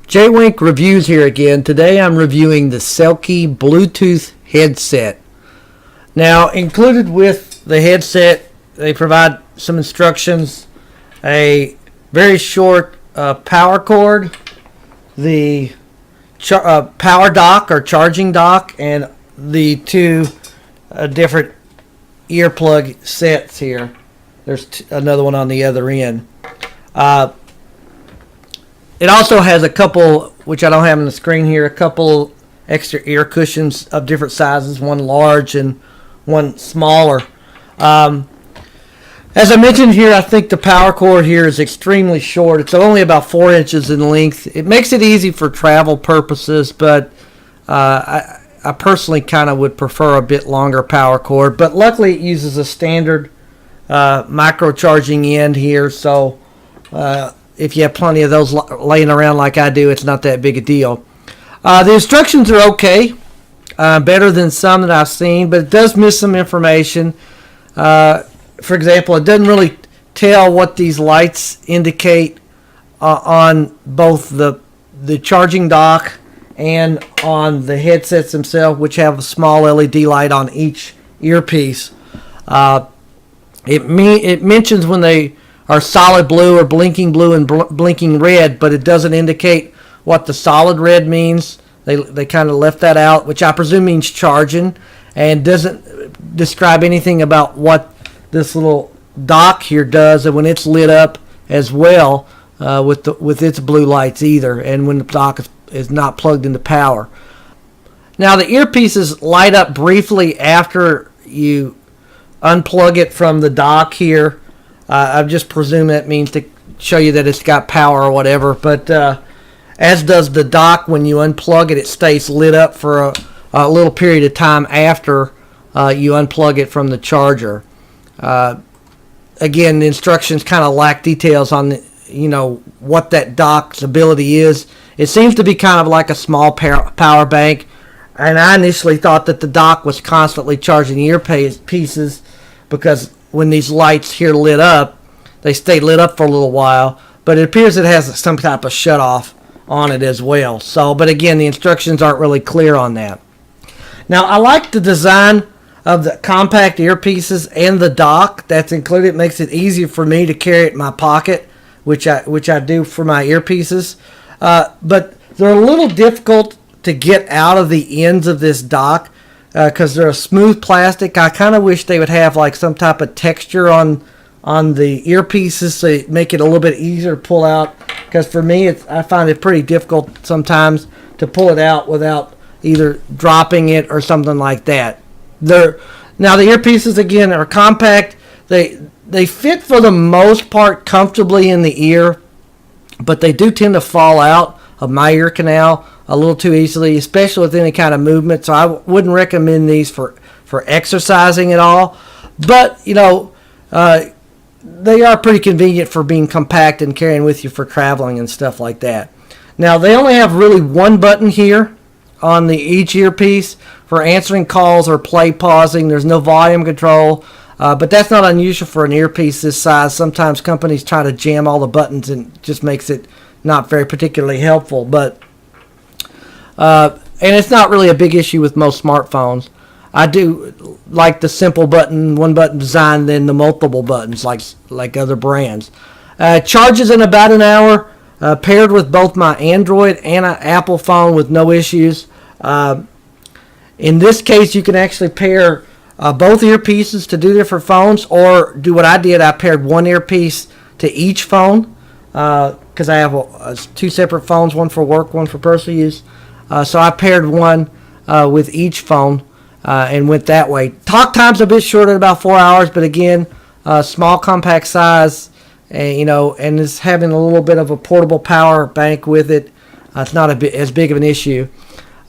JWINK reviews here again. Today I'm reviewing the Selkie Bluetooth headset. Now, included with the headset, they provide some instructions, a very short power cord, the power dock or charging dock, and the two different earplug sets here. There's another one on the other end. It also has a couple, which I don't have on the screen here, a couple extra ear cushions of different sizes, one large and one smaller. As I mentioned here, I think the power cord here is extremely short. It's only about 4 inches in length. It makes it easy for travel purposes, but I personally kind of would prefer a bit longer power cord. But luckily it uses a standard micro charging end here, so if you have plenty of those laying around like I do, it's not that big a deal. The instructions are okay, better than some that I've seen, but it does miss some information. For example, it doesn't really tell what these lights indicate on both the charging dock and on the headsets themselves, which have a small LED light on each earpiece. It mentions when they are solid blue or blinking blue and blinking red, but it doesn't indicate what the solid red means. They kind of left that out, which I presume means charging, and doesn't describe anything about what this little dock here does and when it's lit up as well with its blue lights either, and when the dock is not plugged into power. Now the earpieces light up briefly after you unplug it from the dock here. I just presume that means to show you that it's got power or whatever, but as does the dock. When you unplug it, it stays lit up for a little period of time after you unplug it from the charger. Again, the instructions kind of lack details on what that dock's ability is. It seems to be kind of like a small power bank, and I initially thought that the dock was constantly charging the earpieces, because when these lights here lit up, they stay lit up for a little while, but it appears it has some type of shut-off on it as well. So, but again, the instructions aren't really clear on that. Now, I like the design of the compact earpieces and the dock that's included. It makes it easier for me to carry it in my pocket, which I do for my earpieces. But they're a little difficult to get out of the ends of this dock because they're a smooth plastic. I kind of wish they would have like some type of texture on the earpieces so it make it a little bit easier to pull out. Because for me, I find it pretty difficult sometimes to pull it out without either dropping it or something like that. Now the earpieces again are compact. They fit for the most part comfortably in the ear, but they do tend to fall out of my ear canal a little too easily, especially with any kind of movement. So I wouldn't recommend these for exercising at all. But they are pretty convenient for being compact and carrying with you for traveling and stuff like that. Now they only have really one button here on each earpiece for answering calls or play pausing. There's no volume control, but that's not unusual for an earpiece this size. Sometimes companies try to jam all the buttons and it just makes it not very particularly helpful. But and it's not really a big issue with most smartphones. I do like the simple one button design than the multiple buttons like other brands. Charges in about an hour, paired with both my Android and an Apple phone with no issues. In this case, you can actually pair both earpieces to do different phones, or do what I did. I paired one earpiece to each phone because I have two separate phones, one for work, one for personal use. So I paired one with each phone and went that way. Talk time's a bit short at about 4 hours, but again, small compact size, and it's having a little bit of a portable power bank with it. It's not as big of an issue.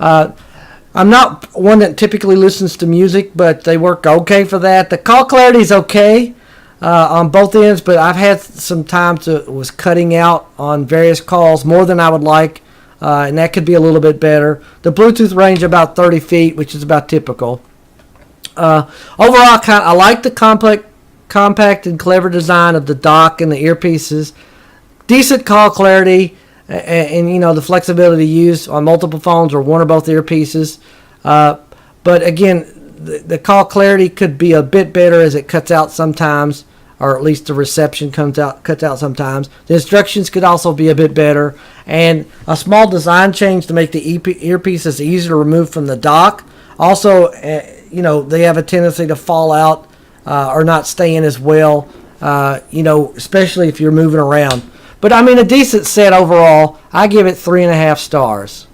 I'm not one that typically listens to music, but they work okay for that. The call clarity is okay on both ends, but I've had some times it was cutting out on various calls more than I would like, and that could be a little bit better. The Bluetooth range about 30 feet, which is about typical. Overall, I like the compact and clever design of the dock and the earpieces. Decent call clarity. and you know, the flexibility to use on multiple phones or one or both earpieces. But again, the call clarity could be a bit better as it cuts out sometimes, or at least the reception cuts out sometimes. The instructions could also be a bit better, and a small design change to make the earpieces easier to remove from the dock. Also, you know, they have a tendency to fall out or not stay in as well, you know, especially if you're moving around. But I mean, a decent set overall. I give it 3.5 stars.